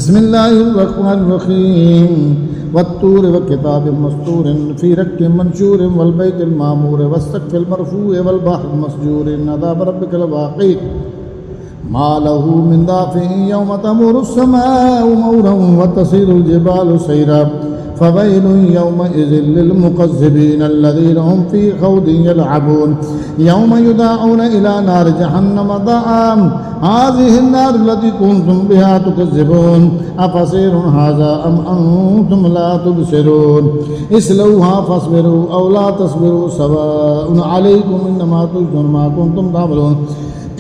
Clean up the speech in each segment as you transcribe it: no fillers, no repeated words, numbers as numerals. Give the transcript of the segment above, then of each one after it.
بسم الله الرحمن الرحيم والطور وكتاب مسطور في رق منشور والبيت المعمور والسقف المرفوع والبحر المسجور إن عذاب ربك لواقع ما له من دافع يوم تمور السماء مورا وتصير الجبال سيرا فويل يومئذ للمكذبين الذين هم في خوض يلعبون يوم يدعون إلى نار جهنم دعا هذه النار التي كنتم بها تكذبون أفسحر هذا أم أنتم لا تبصرون اصلوها فاصبروا أو لا تصبروا سواء عليكم إنما تجزون ما كنتم تعملون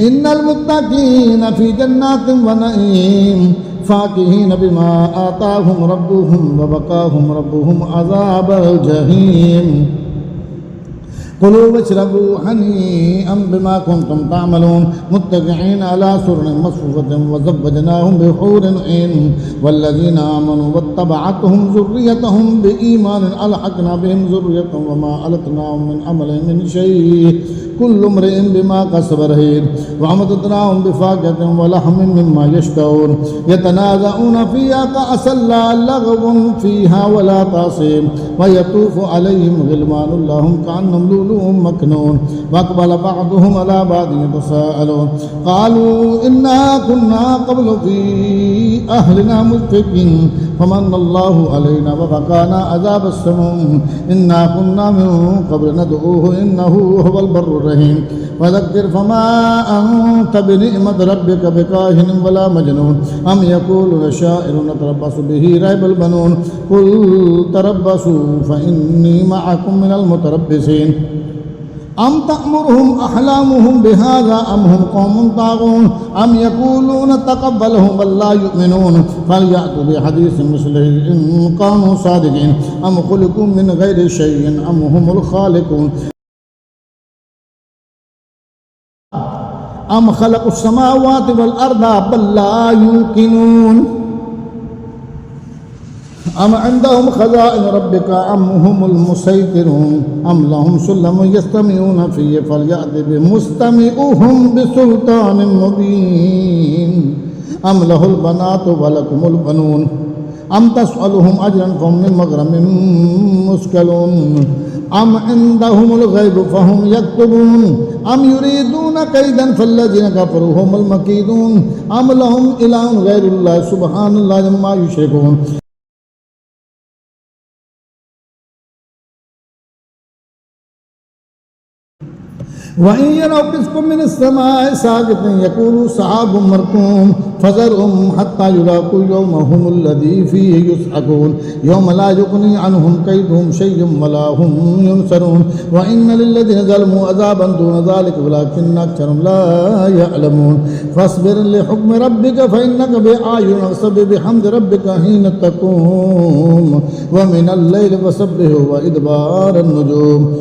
إن المتقين في جنات ونعيم فاكهين بما آتاهم ربهم ووقاهم ربهم عذاب الجحيم كلوا واشربوا هنيئا بما كنتم تعملون متكئين على سرر مصفوفة وزوجناهم بحور عين والذين آمنوا واتبعتهم ذريتهم بإيمان ألحقنا بهم ذريتهم وما ألتناهم من عملهم من شيء كل امرئ بما كسب رهين وأمددناهم بفاكهة ولحم مما يشتهون يتنازعون فيها كأسا لا لغو فيها ولا تأثيم ويطوف عليهم غلمان لهم كأنهم لؤلؤ مكنون وأقبل بعضهم على بعض يتساءلون قالوا إنا كنا قبل في أهلنا مشفقين فمن الله علينا ووقانا عذاب السموم إنا كنا من قبل ندعوه إنه هو البر الرحيم وذكر فما أنت بنعمة ربك بكاهن ولا مجنون أم يقولون شاعر نتربص به ريب البنون قل تربصوا فإني معكم من المتربصين أم تأمرهم أحلامهم بهذا أم هم قوم طاغون أم يقولون تقبله بل لا يؤمنون فليأتوا بحديث مثله إن كانوا صادقين أم خلقوا من غير شيء أم هم الخالقون أم خلقوا السماوات والأرض بل لا يوقنون أم عندهم خزائن ربك أم هم المسيطرون أم لهم سلم يستمعون فيه فليأت بمستمعهم بسلطان مبين أم له البنات ولكم البنون أم تسألهم أجرا فهم من مغرم مثقلون أم عندهم الغيب فهم يكتبون أم يريدون كيدا فالذين كفروا هم المكيدون أم لهم إله غير الله سبحان الله عما يشركون وإن يروا كسفا من السماء ساقطا يقولوا سحاب مركوم فذرهم حتى يلاقوا يومهم الذي فيه يصعقون يوم لا يغني عنهم كيدهم شيء ولا هم ينصرون وإن للذين ظلموا عذابا دون ذلك ولكن أكثرهم لا يعلمون فاصبر لحكم ربك فإنك بأعيننا وسبح بحمد ربك حين تقوم ومن الليل فسبحه وإدبار النجوم